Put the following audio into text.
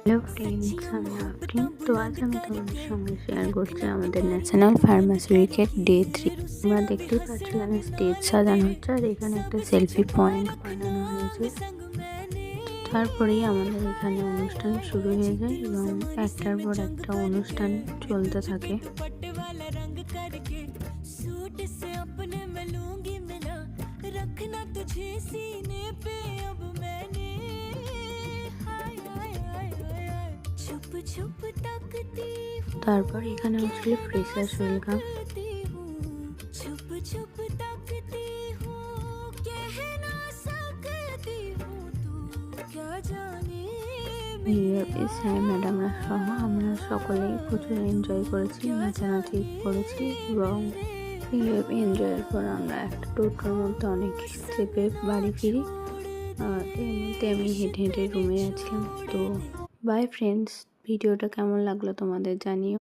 Hello friends, আমি আফরিন। তো আজ আমি তোমাদের সঙ্গে শেয়ার করছি আমাদের ন্যাশনাল ফার্মাসি উইকের ডে 3। তোমরা দেখতেই পাচ্ছ এখানে স্টেজ সাজানো হচ্ছে, আর এখানে একটা সেলফি পয়েন্ট বানানো হয়েছে। তারপরেই আমাদের এখানে অনুষ্ঠান শুরু হয়ে যায় এবং একটার পর একটা অনুষ্ঠান চলতে থাকে। তারপর এখানে হচ্ছিল ফ্রেশার্স ওয়েলকাম। স্যার ম্যাডামরা সহ আমরা সকলেই প্রচুর এনজয় করেছি, নাচানাচি করেছি এবং এনজয়ের পর আমরা একটা টোটোর মধ্যে অনেক চেপে বাড়ি ফিরি। আর এর মধ্যে আমি হেঁটে হেঁটে রুমে যাচ্ছিলাম। তো বাই ফ্রেন্ডস, ভিডিওটা কেমন লাগলো তোমাদের জানিও।